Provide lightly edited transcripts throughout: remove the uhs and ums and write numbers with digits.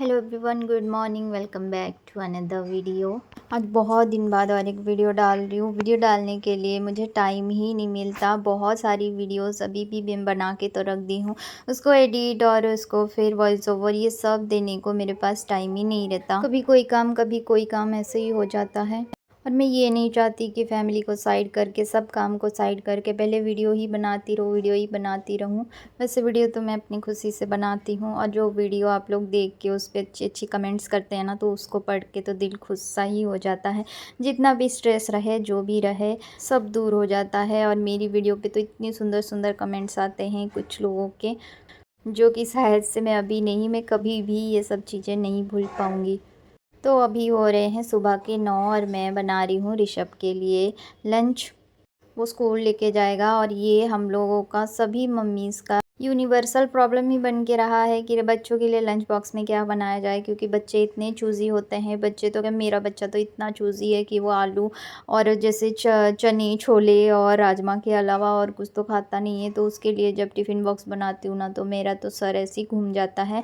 Hello everyone, good morning. Welcome back to another video. आज बहुत दिन बाद और एक वीडियो डाल रही हूँ। वीडियो डालने के लिए मुझे टाइम ही नहीं मिलता। बहुत सारी वीडियोस अभी भी मैं बना के तो रख दी हूँ, उसको एडिट और उसको फिर वॉइस ओवर ये सब देने को मेरे पास टाइम ही नहीं रहता। कभी कोई काम ऐसे ही हो जाता है। और मैं ये नहीं चाहती कि फैमिली को साइड करके, सब काम को साइड करके पहले वीडियो ही बनाती रहूँ। वैसे वीडियो तो मैं अपनी खुशी से बनाती हूँ, और जो वीडियो आप लोग देख के उस पर अच्छी अच्छी कमेंट्स करते हैं ना, तो उसको पढ़ के तो दिल खुश सा ही हो जाता है। जितना भी स्ट्रेस रहे, जो भी रहे, सब दूर हो जाता है। और मेरी वीडियो पे तो इतनी सुंदर सुंदर कमेंट्स आते हैं कुछ लोगों के, जो कि शायद से मैं कभी भी ये सब चीज़ें नहीं भूल पाऊँगी। तो अभी हो रहे हैं सुबह के 9 और मैं बना रही हूँ ऋषभ के लिए लंच। वो स्कूल लेके जाएगा, और ये हम लोगों का, सभी मम्मीज़ का यूनिवर्सल प्रॉब्लम ही बन के रहा है कि बच्चों के लिए लंच बॉक्स में क्या बनाया जाए। क्योंकि बच्चे इतने चूज़ी होते हैं। बच्चे तो क्या, मेरा बच्चा तो इतना चूज़ी है कि वो आलू और जैसे चने, छोले और राजमा के अलावा और कुछ तो खाता नहीं है। तो उसके लिए जब टिफ़िन बॉक्स बनाती हूँ ना, तो मेरा तो सर ऐसे ही घूम जाता है।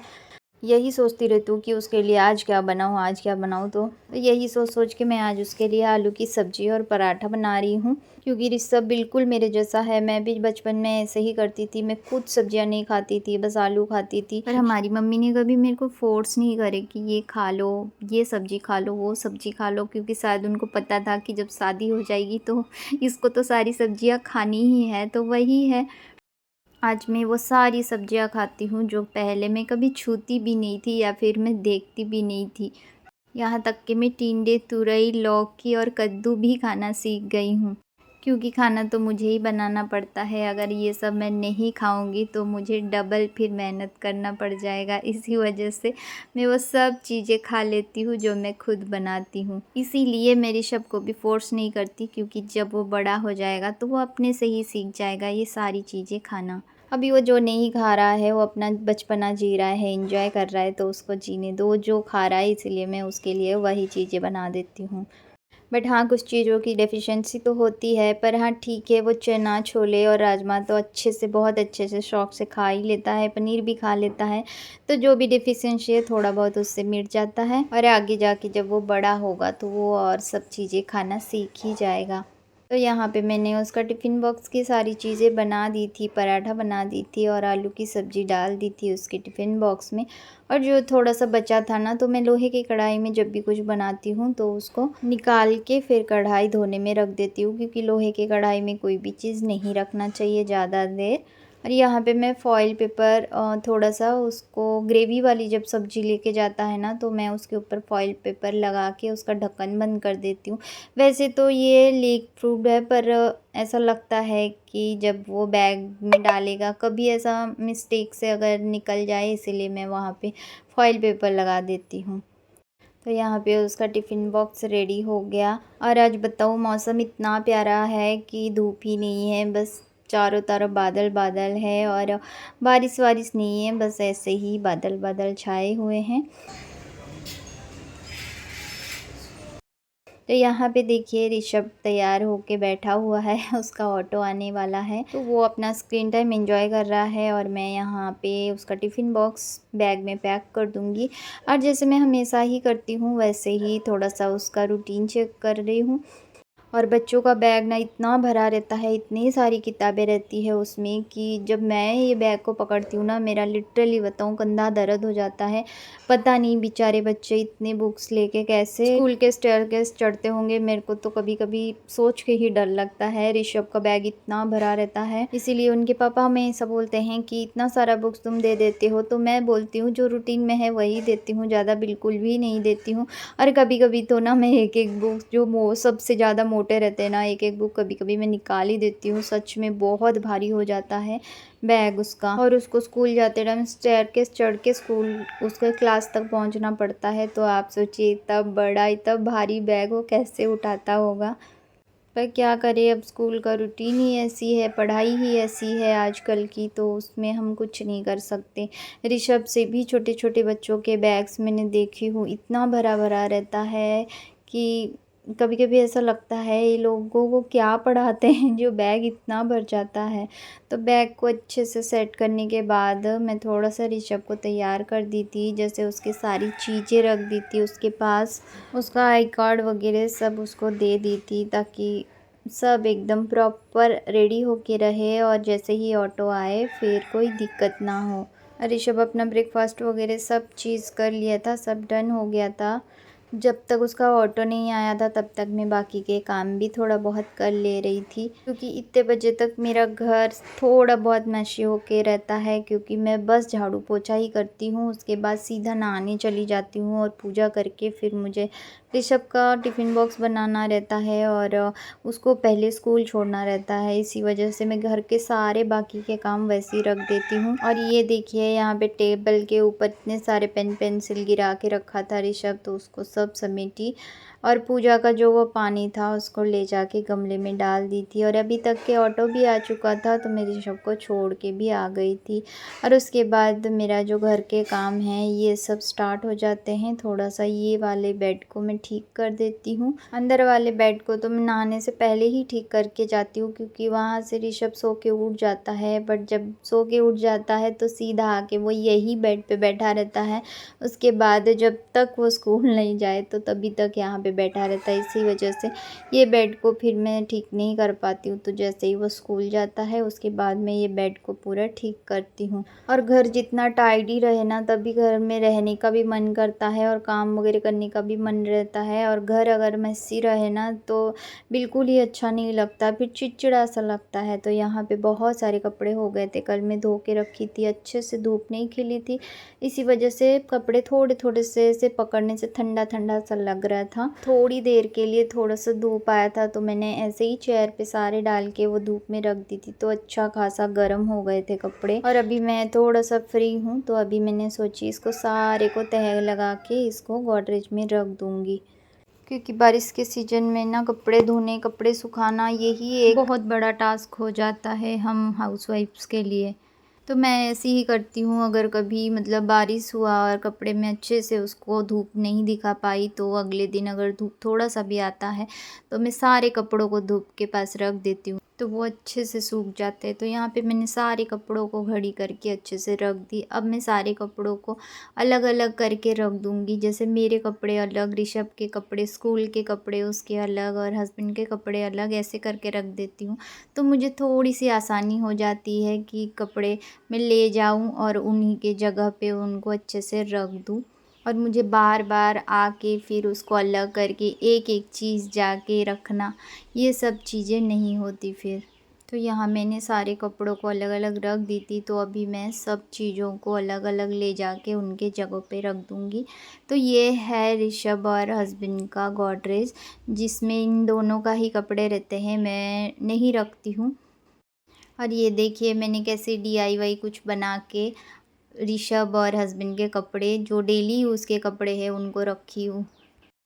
यही सोचती रहती हूँ कि उसके लिए आज क्या बनाऊँ। तो यही सोच सोच के मैं आज उसके लिए आलू की सब्ज़ी और पराठा बना रही हूँ। क्योंकि ऋषभ बिल्कुल मेरे जैसा है। मैं भी बचपन में ऐसे ही करती थी। मैं खुद सब्जियाँ नहीं खाती थी, बस आलू खाती थी। पर हमारी मम्मी ने कभी मेरे को फोर्स नहीं करे कि ये खा लो, ये सब्ज़ी खा लो, वो सब्ज़ी खा लो। क्योंकि शायद उनको पता था कि जब शादी हो जाएगी तो इसको तो सारी सब्जियाँ खानी ही है। तो वही है, आज मैं वो सारी सब्जियां खाती हूँ जो पहले मैं कभी छूती भी नहीं थी, या फिर मैं देखती भी नहीं थी। यहाँ तक कि मैं टिंडे, तुरई, लौकी और कद्दू भी खाना सीख गई हूँ। क्योंकि खाना तो मुझे ही बनाना पड़ता है। अगर ये सब मैं नहीं खाऊंगी तो मुझे डबल फिर मेहनत करना पड़ जाएगा। इसी वजह से मैं वो सब चीज़ें खा लेती हूँ जो मैं खुद बनाती हूँ। इसीलिए मैं ऋषभ को भी फोर्स नहीं करती, क्योंकि जब वो बड़ा हो जाएगा तो वो अपने से ही सीख जाएगा ये सारी चीज़ें खाना। अभी वो जो नहीं खा रहा है, वो अपना बचपना जी रहा है, एंजॉय कर रहा है, तो उसको जीने दो। जो खा रहा है, इसलिए मैं उसके लिए वही चीज़ें बना देती हूँ। बट हाँ, कुछ चीज़ों की डेफिशिएंसी तो होती है। पर हाँ ठीक है, वो चना, छोले और राजमा तो बहुत अच्छे से शौक़ से खा ही लेता है। पनीर भी खा लेता है। तो जो भी डेफिशिएंसी है थोड़ा बहुत उससे मिट जाता है। और आगे जाके जब वो बड़ा होगा तो वो और सब चीज़ें खाना सीख ही जाएगा। तो यहाँ पे मैंने उसका टिफ़िन बॉक्स की सारी चीज़ें बना दी थी, पराठा बना दी थी और आलू की सब्ज़ी डाल दी थी उसके टिफ़िन बॉक्स में। और जो थोड़ा सा बचा था ना, तो मैं लोहे की कढ़ाई में जब भी कुछ बनाती हूँ तो उसको निकाल के फिर कढ़ाई धोने में रख देती हूँ। क्योंकि लोहे की कढ़ाई में कोई भी चीज़ नहीं रखना चाहिए ज़्यादा देर। और यहाँ पे मैं फ़ॉइल पेपर थोड़ा सा, उसको ग्रेवी वाली जब सब्ज़ी लेके जाता है ना, तो मैं उसके ऊपर फ़ॉइल पेपर लगा के उसका ढक्कन बंद कर देती हूँ। वैसे तो ये लीक प्रूफ्ड है, पर ऐसा लगता है कि जब वो बैग में डालेगा, कभी ऐसा मिस्टेक से अगर निकल जाए, इसीलिए मैं वहाँ पे फ़ॉइल पेपर लगा देती हूँ। तो यहाँ पे उसका टिफ़िन बॉक्स रेडी हो गया। और आज बताऊँ, मौसम इतना प्यारा है कि धूप ही नहीं है, बस चारों तरफ बादल बादल है। और बारिश वारिश नहीं है, बस ऐसे ही बादल बादल छाए हुए हैं। तो यहाँ पे देखिए, ऋषभ तैयार होके बैठा हुआ है। उसका ऑटो आने वाला है, तो वो अपना स्क्रीन टाइम एंजॉय कर रहा है। और मैं यहाँ पे उसका टिफ़िन बॉक्स बैग में पैक कर दूँगी। और जैसे मैं हमेशा ही करती हूँ, वैसे ही थोड़ा सा उसका रूटीन चेक कर रही हूँ। और बच्चों का बैग ना इतना भरा रहता है, इतनी सारी किताबें रहती है उसमें, कि जब मैं ये बैग को पकड़ती हूँ ना, मेरा लिटरली बताऊँ कंधा दर्द हो जाता है। पता नहीं बेचारे बच्चे इतने बुक्स लेके कैसे स्कूल के स्टेयरकेस चढ़ते होंगे। मेरे को तो कभी कभी सोच के ही डर लगता है। ऋषभ का बैग इतना भरा रहता है, इसीलिए उनके पापा हमें ऐसा बोलते हैं कि इतना सारा बुक्स तुम दे देते हो। तो मैं बोलती हूँ जो रूटीन में है वही देती हूँ, ज़्यादा बिल्कुल भी नहीं देती हूँ। और कभी कभी तो ना, मैं एक एक बुक जो सबसे ज़्यादा मोटे रहते हैं ना, एक एक बुक कभी कभी मैं निकाल ही देती हूँ। सच में बहुत भारी हो जाता है बैग उसका। और उसको स्कूल जाते टाइम स्टेयरकेस चढ़ के स्कूल, उसके क्लास तक पहुँचना पड़ता है। तो आप सोचिए, इतना बड़ा, इतना भारी बैग वो कैसे उठाता होगा। पर क्या करें, अब स्कूल का रूटीन ही ऐसी है, पढ़ाई ही ऐसी है आजकल की, तो उसमें हम कुछ नहीं कर सकते। ऋषभ से भी छोटे छोटे बच्चों के बैग्स मैंने देखी हूँ, इतना भरा भरा रहता है कि कभी कभी ऐसा लगता है ये लोगों को क्या पढ़ाते हैं जो बैग इतना भर जाता है। तो बैग को अच्छे से सेट करने के बाद मैं थोड़ा सा ऋषभ को तैयार कर दी थी, जैसे उसकी सारी चीज़ें रख दी थी उसके पास, उसका आई कार्ड वगैरह सब उसको दे दी थी ताकि सब एकदम प्रॉपर रेडी होके रहे और जैसे ही ऑटो आए फिर कोई दिक्कत ना हो। ऋषभ अपना ब्रेकफास्ट वगैरह सब चीज़ कर लिया था, सब डन हो गया था। जब तक उसका ऑटो नहीं आया था तब तक मैं बाकी के काम भी थोड़ा बहुत कर ले रही थी, क्योंकि इतने बजे तक मेरा घर थोड़ा बहुत मैशी होके रहता है, क्योंकि मैं बस झाड़ू पोछा ही करती हूँ, उसके बाद सीधा नहाने चली जाती हूँ और पूजा करके फिर मुझे ऋषभ का टिफ़िन बॉक्स बनाना रहता है और उसको पहले स्कूल छोड़ना रहता है। इसी वजह से मैं घर के सारे बाकी के काम वैसे ही रख देती हूँ। और ये देखिए यहाँ पे टेबल के ऊपर इतने सारे पेन पेंसिल गिरा के रखा था ऋषभ, तो उसको सब समेटी और पूजा का जो वो पानी था उसको ले जाके गमले में डाल दी थी। और अभी तक के ऑटो भी आ चुका था तो मैं ऋषभ को छोड़ के भी आ गई थी। और उसके बाद मेरा जो घर के काम है ये सब स्टार्ट हो जाते हैं। थोड़ा सा ये वाले बेड को मैं ठीक कर देती हूँ, अंदर वाले बेड को तो मैं नहाने से पहले ही ठीक करके जाती हूँ, क्योंकि वहाँ से ऋषभ सो के उठ जाता है। बट जब सो के उठ जाता है तो सीधा आके वो यही बेड पे बैठा रहता है। उसके बाद जब तक वो स्कूल नहीं जाए तो तभी तक यहाँ पे बैठा रहता है। इसी वजह से ये बेड को फिर मैं ठीक नहीं कर पाती हूँ। तो जैसे ही वो स्कूल जाता है उसके बाद मैं ये बेड को पूरा ठीक करती हूँ। और घर जितना टाइडी रहे ना तभी घर में रहने का भी मन करता है और काम वगैरह करने का भी मन रहता है। और घर अगर मैसी रहे ना तो बिल्कुल ही अच्छा नहीं लगता, फिर चिड़चिड़ा सा लगता है। तो यहाँ पे बहुत सारे कपड़े हो गए थे, कल मैं धो के रखी थी, अच्छे से धूप नहीं खिली थी, इसी वजह से कपड़े थोड़े थोड़े से पकड़ने से ठंडा ठंडा सा लग रहा था। थोड़ी देर के लिए थोड़ा सा धूप आया था तो मैंने ऐसे ही चेयर पे सारे डाल के वो धूप में रख दी थी, तो अच्छा खासा गर्म हो गए थे कपड़े। और अभी मैं थोड़ा सा फ्री हूँ तो अभी मैंने सोची इसको सारे को तह लगा के इसको गोदरेज में रख दूँगी, क्योंकि बारिश के सीज़न में ना कपड़े धोने कपड़े सुखाना यही एक बहुत बड़ा टास्क हो जाता है हम हाउसवाइफ्स के लिए। तो मैं ऐसे ही करती हूँ, अगर कभी मतलब बारिश हुआ और कपड़े में अच्छे से उसको धूप नहीं दिखा पाई तो अगले दिन अगर धूप थोड़ा सा भी आता है तो मैं सारे कपड़ों को धूप के पास रख देती हूँ, तो वो अच्छे से सूख जाते हैं। तो यहाँ पे मैंने सारे कपड़ों को घड़ी करके अच्छे से रख दी। अब मैं सारे कपड़ों को अलग अलग करके रख दूँगी, जैसे मेरे कपड़े अलग, ऋषभ के कपड़े, स्कूल के कपड़े उसके अलग और हस्बैंड के कपड़े अलग, ऐसे करके रख देती हूँ। तो मुझे थोड़ी सी आसानी हो जाती है कि कपड़े मैं ले जाऊँ और उन्हीं के जगह पे उनको अच्छे से रख दूँ, और मुझे बार बार आके फिर उसको अलग करके एक एक चीज़ जाके रखना, ये सब चीज़ें नहीं होती फिर। तो यहाँ मैंने सारे कपड़ों को अलग अलग रख दी थी, तो अभी मैं सब चीज़ों को अलग अलग ले जाके उनके जगह पे रख दूँगी। तो ये है ऋषभ और हस्बैंड का गोदरेज, जिसमें इन दोनों का ही कपड़े रहते हैं, मैं नहीं रखती हूँ। और ये देखिए मैंने कैसे डीआईवाई कुछ बना के ऋषभ और हस्बैंड के कपड़े जो डेली यूज़ के कपड़े हैं उनको रखी हूँ।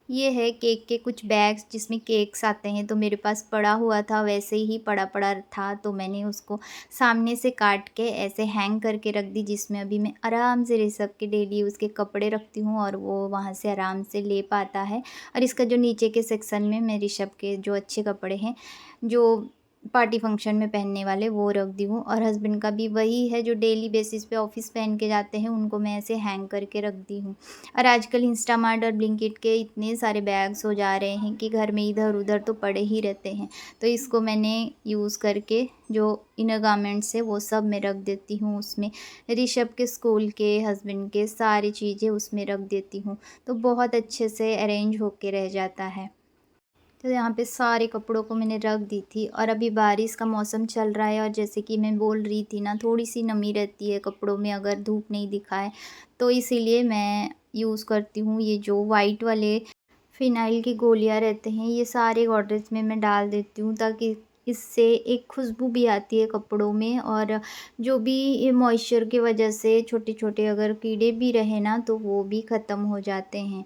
ये है केक के कुछ बैग्स जिसमें केक्स आते हैं, तो मेरे पास पड़ा हुआ था, वैसे ही पड़ा पड़ा था तो मैंने उसको सामने से काट के ऐसे हैंग करके रख दी, जिसमें अभी मैं आराम से ऋषभ के डेली यूज़ के कपड़े रखती हूँ और वो वहाँ से आराम से ले पाता है। और इसका जो नीचे के सेक्शन में मैं ऋषभ के जो अच्छे कपड़े हैं जो पार्टी फंक्शन में पहनने वाले वो रख दी हूँ। और हस्बैंड का भी वही है जो डेली बेसिस पे ऑफिस पहन के जाते हैं, उनको मैं ऐसे हैंग करके रख दी हूँ। और आजकल इंस्टामार्ट और ब्लिंकिट के इतने सारे बैग्स हो जा रहे हैं कि घर में इधर उधर तो पड़े ही रहते हैं, तो इसको मैंने यूज़ करके जो इनर गारमेंट्स है वो सब मैं रख देती हूँ उसमें। ऋषभ के स्कूल के, हस्बैंड के सारी चीज़ें उसमें रख देती हूँ, तो बहुत अच्छे से अरेंज होके रह जाता है। तो यहाँ पे सारे कपड़ों को मैंने रख दी थी। और अभी बारिश का मौसम चल रहा है और जैसे कि मैं बोल रही थी ना, थोड़ी सी नमी रहती है कपड़ों में अगर धूप नहीं दिखाए, तो इसीलिए मैं यूज़ करती हूँ ये जो वाइट वाले फ़िनाइल की गोलियाँ रहते हैं, ये सारे गोदरेज में मैं डाल देती हूँ, ताकि इससे एक खुशबू भी आती है कपड़ों में, और जो भी मॉइस्चर की वजह से छोटे छोटे अगर कीड़े भी रहे ना तो वो भी ख़त्म हो जाते हैं।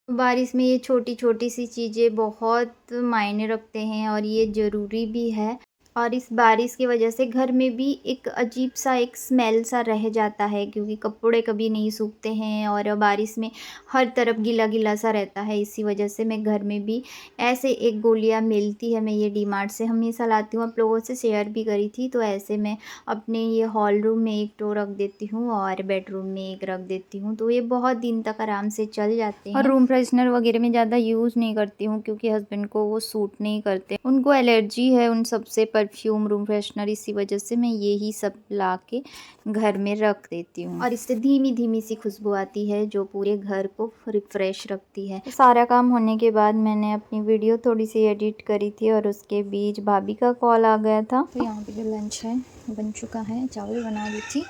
बारिश में ये छोटी छोटी सी चीज़ें बहुत मायने रखते हैं और ये ज़रूरी भी है। और इस बारिश की वजह से घर में भी एक अजीब सा एक स्मेल सा रह जाता है, क्योंकि कपड़े कभी नहीं सूखते हैं और बारिश में हर तरफ गीला गीला सा रहता है। इसी वजह से मैं घर में भी ऐसे एक गोलियां मिलती है, मैं ये डीमार्ट से हमेशा लाती हूँ। आप लोगों से शेयर भी करी थी, तो ऐसे मैं अपने ये हॉल रूम में एक तो रख देती हूँ और बेडरूम में एक रख देती हूँ, तो ये बहुत दिन तक आराम से चल जाते हैं। और रूम फ्रेशनर वगैरह में ज़्यादा यूज़ नहीं करती हूँ, क्योंकि हस्बैंड को वो सूट नहीं करते, उनको एलर्जी है उन सब से, परफ्यूम, रूम फ्रेशनर। इसी वजह से मैं यही सब ला के घर में रख देती हूँ, और इससे धीमी धीमी सी खुशबू आती है जो पूरे घर को रिफ्रेश रखती है। सारा काम होने के बाद मैंने अपनी वीडियो थोड़ी सी एडिट करी थी, और उसके बीच भाभी का कॉल आ गया था। तो यहाँ पे जो लंच है बन चुका है, चावल बना दी थी,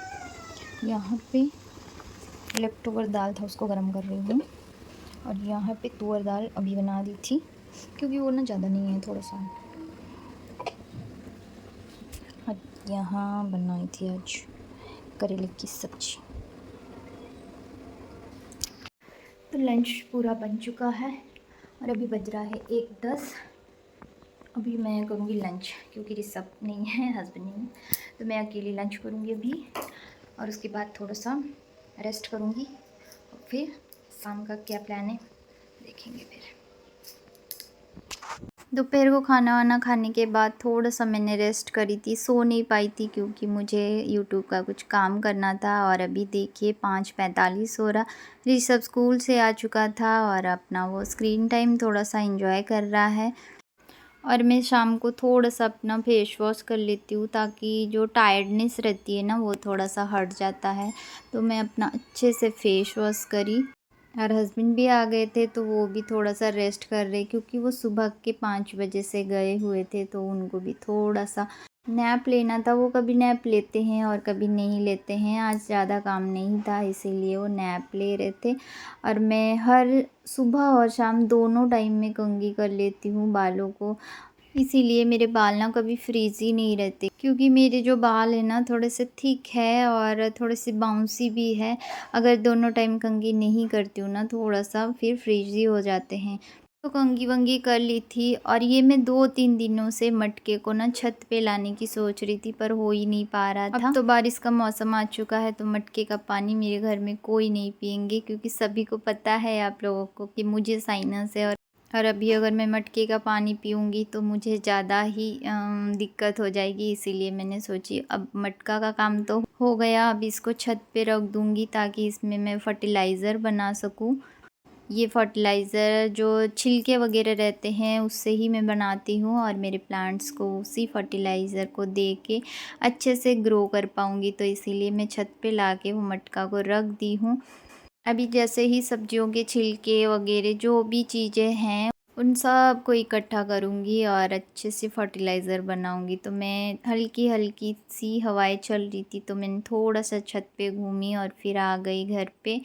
यहाँ पे लेफ्ट ओवर दाल था उसको गर्म कर रही हूँ, और यहाँ पे तुअर दाल अभी बना दी थी, क्योंकि वो ना ज़्यादा नहीं है, थोड़ा सा। और यहाँ बनाई थी आज करेले की सब्जी। तो लंच पूरा बन चुका है, और अभी बज रहा है 1:10। अभी मैं करूँगी लंच, क्योंकि ऋषभ नहीं है, हस्बैंड नहीं है, तो मैं अकेली लंच करूँगी अभी, और उसके बाद थोड़ा सा रेस्ट करूँगी, और फिर शाम का क्या प्लान है देखेंगे फिर। दोपहर को खाना वाना खाने के बाद थोड़ा सा मैंने रेस्ट करी थी, सो नहीं पाई थी, क्योंकि मुझे यूट्यूब का कुछ काम करना था। और अभी देखिए 5:45 हो रहा, ऋषभ स्कूल से आ चुका था और अपना वो स्क्रीन टाइम थोड़ा सा एंजॉय कर रहा है। और मैं शाम को थोड़ा सा अपना फेस वॉश कर लेती हूँ, ताकि जो टायर्डनेस रहती है ना वो थोड़ा सा हट जाता है। तो मैं अपना अच्छे से फेस वॉश करी, और हस्बैंड भी आ गए थे, तो वो भी थोड़ा सा रेस्ट कर रहे, क्योंकि वो सुबह के 5 बजे से गए हुए थे, तो उनको भी थोड़ा सा नैप लेना था। वो कभी नैप लेते हैं और कभी नहीं लेते हैं, आज ज़्यादा काम नहीं था इसीलिए वो नैप ले रहे थे। और मैं हर सुबह और शाम दोनों टाइम में कंघी कर लेती हूँ बालों को, इसीलिए मेरे बाल ना कभी फ्रीज़ी नहीं रहते, क्योंकि मेरे जो बाल है ना थोड़े से थिक है और थोड़े से बाउंसी भी है। अगर दोनों टाइम कंघी नहीं करती हूँ ना, थोड़ा सा फिर फ्रीज़ी हो जाते हैं। तो कंघी वंघी कर ली थी, और ये मैं 2-3 दिनों से मटके को ना छत पे लाने की सोच रही थी, पर हो ही नहीं पा रहा था। अब तो बारिश का मौसम आ चुका है, तो मटके का पानी मेरे घर में कोई नहीं पियेंगे, क्योंकि सभी को पता है आप लोगों को कि मुझे साइनस है, और अभी अगर मैं मटके का पानी पीऊँगी तो मुझे ज़्यादा ही दिक्कत हो जाएगी। इसीलिए मैंने सोची अब मटका का काम तो हो गया, अब इसको छत पे रख दूँगी, ताकि इसमें मैं फर्टिलाइज़र बना सकूँ। ये फर्टिलाइज़र जो छिलके वगैरह रहते हैं उससे ही मैं बनाती हूँ, और मेरे प्लांट्स को उसी फर्टिलाइज़र को दे के अच्छे से ग्रो कर पाऊँगी। तो इसीलिए मैं छत पे ला के वो मटका को रख दी हूँ। अभी जैसे ही सब्जियों के छिलके वगैरह जो भी चीज़ें हैं उन सब को इकट्ठा करूँगी और अच्छे से फर्टिलाइज़र बनाऊँगी। तो मैं हल्की हल्की सी हवाएं चल रही थी, तो मैंने थोड़ा सा छत पे घूमी और फिर आ गई घर पे।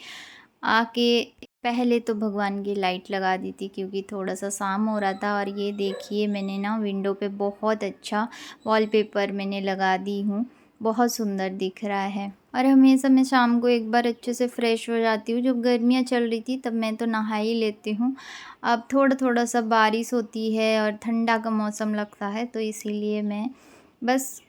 आके पहले तो भगवान की लाइट लगा दी थी, क्योंकि थोड़ा सा शाम हो रहा था। और ये देखिए मैंने ना विंडो पे बहुत अच्छा वॉलपेपर मैंने लगा दी हूँ, बहुत सुंदर दिख रहा है। और हमेशा मैं शाम को एक बार अच्छे से फ्रेश हो जाती हूँ। जब गर्मियाँ चल रही थी तब मैं तो नहा ही लेती हूँ। अब थोड़ा थोड़ा सा बारिश होती है और ठंडा का मौसम लगता है, तो इसीलिए मैं बस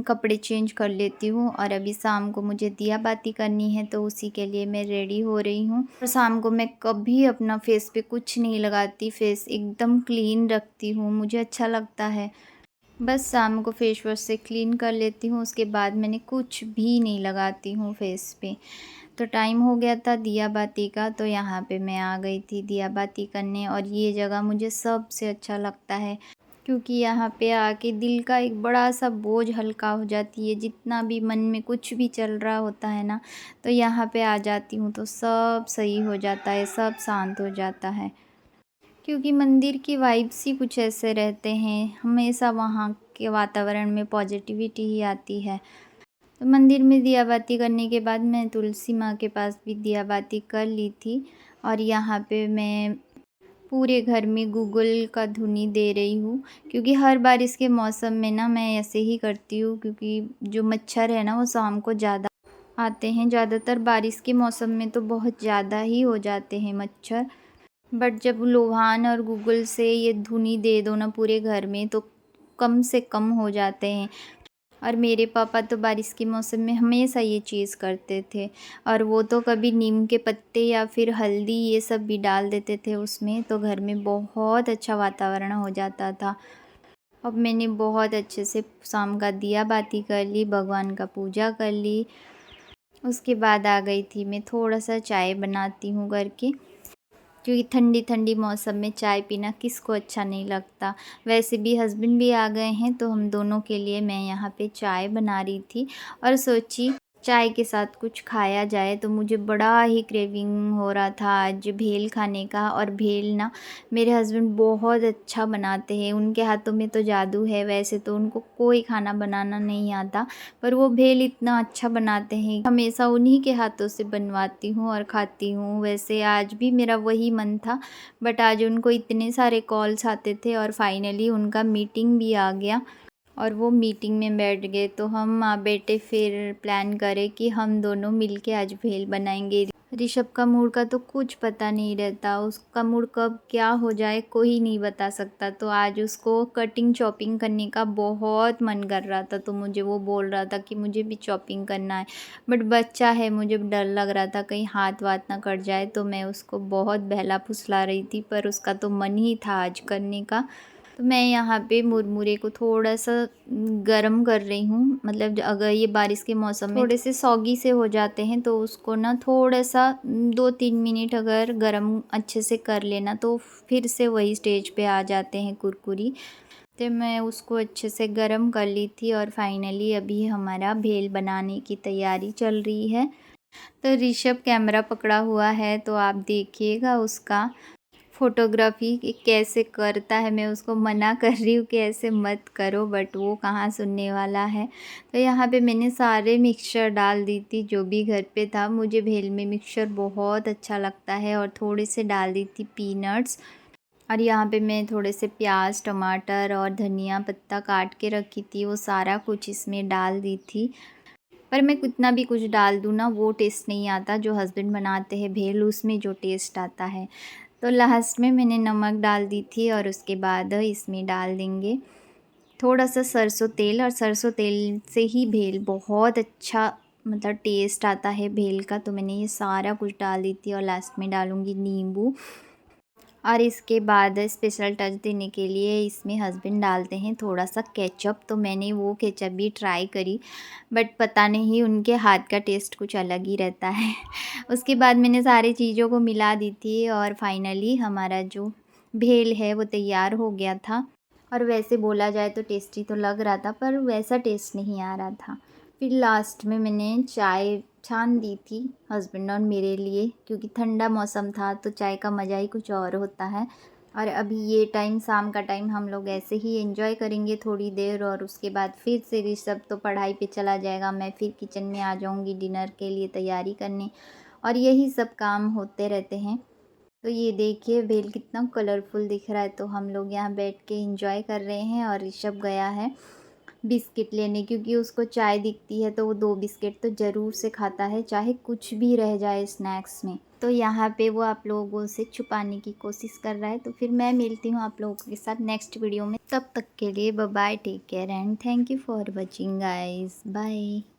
कपड़े चेंज कर लेती हूँ। और अभी शाम को मुझे दिया बाती करनी है, तो उसी के लिए मैं रेडी हो रही हूँ। और शाम को मैं कभी अपना फेस पे कुछ नहीं लगाती, फेस एकदम क्लीन रखती हूँ, मुझे अच्छा लगता है। बस शाम को फेस वॉश से क्लीन कर लेती हूँ, उसके बाद मैंने कुछ भी नहीं लगाती हूँ फेस पे। तो टाइम हो गया था दिया बाती का, तो यहाँ पे मैं आ गई थी दिया बाती करने। और ये जगह मुझे सबसे अच्छा लगता है, क्योंकि यहाँ पे आके दिल का एक बड़ा सा बोझ हल्का हो जाती है। जितना भी मन में कुछ भी चल रहा होता है ना, तो यहाँ पे आ जाती हूँ तो सब सही हो जाता है, सब शांत हो जाता है। क्योंकि मंदिर की वाइब्स ही कुछ ऐसे रहते हैं, हमेशा वहाँ के वातावरण में पॉजिटिविटी ही आती है। तो मंदिर में दिया बाती करने के बाद मैं तुलसी माँ के पास भी दिया बाती कर ली थी। और यहाँ पे मैं पूरे घर में गूगल का धुनी दे रही हूँ, क्योंकि हर बारिश के मौसम में ना मैं ऐसे ही करती हूँ, क्योंकि जो मच्छर है ना वो शाम को ज़्यादा आते हैं। ज़्यादातर बारिश के मौसम में तो बहुत ज़्यादा ही हो जाते हैं मच्छर, बट जब लोहान और गूगल से ये धुनी दे दो ना पूरे घर में, तो कम से कम हो जाते हैं। और मेरे पापा तो बारिश के मौसम में हमेशा ये चीज़ करते थे, और वो तो कभी नीम के पत्ते या फिर हल्दी ये सब भी डाल देते थे उसमें, तो घर में बहुत अच्छा वातावरण हो जाता था। अब मैंने बहुत अच्छे से शाम का दिया बाती कर ली, भगवान का पूजा कर ली। उसके बाद आ गई थी मैं थोड़ा सा चाय बनाती हूँ करके, क्योंकि ठंडी ठंडी मौसम में चाय पीना किसको अच्छा नहीं लगता। वैसे भी हस्बैंड भी आ गए हैं, तो हम दोनों के लिए मैं यहाँ पे चाय बना रही थी और सोची चाय के साथ कुछ खाया जाए। तो मुझे बड़ा ही क्रेविंग हो रहा था आज भेल खाने का। और भेल ना मेरे हस्बैंड बहुत अच्छा बनाते हैं, उनके हाथों में तो जादू है। वैसे तो उनको कोई खाना बनाना नहीं आता, पर वो भेल इतना अच्छा बनाते हैं, हमेशा उन्हीं के हाथों से बनवाती हूँ और खाती हूँ। वैसे आज भी मेरा वही मन था, बट आज उनको इतने सारे कॉल्स आते थे और फाइनली उनका मीटिंग भी आ गया और वो मीटिंग में बैठ गए। तो हम माँ बेटे फिर प्लान करें कि हम दोनों मिलके आज भेल बनाएंगे। ऋषभ का मूड का तो कुछ पता नहीं रहता, उसका मूड कब क्या हो जाए कोई नहीं बता सकता। तो आज उसको कटिंग चॉपिंग करने का बहुत मन कर रहा था, तो मुझे वो बोल रहा था कि मुझे भी चॉपिंग करना है, बट बच्चा है, मुझे डर लग रहा था कहीं हाथ वाथ ना कट जाए। तो मैं उसको बहुत बहला फुसला रही थी, पर उसका तो मन ही था आज करने का। तो मैं यहाँ पे मुरमुरे को थोड़ा सा गरम कर रही हूँ, मतलब अगर ये बारिश के मौसम में थोड़े से सौगी से हो जाते हैं, तो उसको ना थोड़ा सा 2-3 मिनट अगर गरम अच्छे से कर लेना, तो फिर से वही स्टेज पे आ जाते हैं कुरकुरी। तो मैं उसको अच्छे से गरम कर ली थी और फाइनली अभी हमारा भेल बनाने की तैयारी चल रही है। तो ऋषभ कैमरा पकड़ा हुआ है, तो आप देखिएगा उसका फ़ोटोग्राफ़ी कैसे करता है। मैं उसको मना कर रही हूँ कि ऐसे मत करो, बट वो कहाँ सुनने वाला है। तो यहाँ पे मैंने सारे मिक्सचर डाल दी थी जो भी घर पे था। मुझे भेल में मिक्सचर बहुत अच्छा लगता है, और थोड़े से डाल दी थी पीनट्स। और यहाँ पे मैं थोड़े से प्याज, टमाटर और धनिया पत्ता काट के रखी थी, वो सारा कुछ इसमें डाल दी थी। पर मैं कितना भी कुछ डाल दूँ ना, वो टेस्ट नहीं आता जो हस्बैंड बनाते हैं भेल, उसमें जो टेस्ट आता है। तो लास्ट में मैंने नमक डाल दी थी, और उसके बाद इसमें डाल देंगे थोड़ा सा सरसों तेल। और सरसों तेल से ही भेल बहुत अच्छा मतलब टेस्ट आता है भेल का। तो मैंने ये सारा कुछ डाल दी थी, और लास्ट में डालूँगी नींबू। और इसके बाद स्पेशल टच देने के लिए इसमें हस्बैंड डालते हैं थोड़ा सा केचप। तो मैंने वो केचप भी ट्राई करी, बट पता नहीं उनके हाथ का टेस्ट कुछ अलग ही रहता है। उसके बाद मैंने सारी चीज़ों को मिला दी थी, और फाइनली हमारा जो भेल है वो तैयार हो गया था। और वैसे बोला जाए तो टेस्टी तो लग रहा था, पर वैसा टेस्ट नहीं आ रहा था। फिर लास्ट में मैंने चाय छान दी थी हस्बैंड और मेरे लिए, क्योंकि ठंडा मौसम था तो चाय का मज़ा ही कुछ और होता है। और अभी ये टाइम शाम का टाइम हम लोग ऐसे ही एंजॉय करेंगे थोड़ी देर, और उसके बाद फिर से ऋषभ तो पढ़ाई पे चला जाएगा। मैं फिर किचन में आ जाऊंगी डिनर के लिए तैयारी करने, और यही सब काम होते रहते हैं। तो ये देखिए भेल कितना कलरफुल दिख रहा है। तो हम लोग यहाँ बैठ के एंजॉय कर रहे हैं, और ऋषभ गया है बिस्किट लेने, क्योंकि उसको चाय दिखती है तो वो 2 बिस्किट तो ज़रूर से खाता है, चाहे कुछ भी रह जाए स्नैक्स में। तो यहाँ पे वो आप लोगों से छुपाने की कोशिश कर रहा है। तो फिर मैं मिलती हूँ आप लोगों के साथ नेक्स्ट वीडियो में। तब तक के लिए bye bye, take care and thank you for watching guys, bye.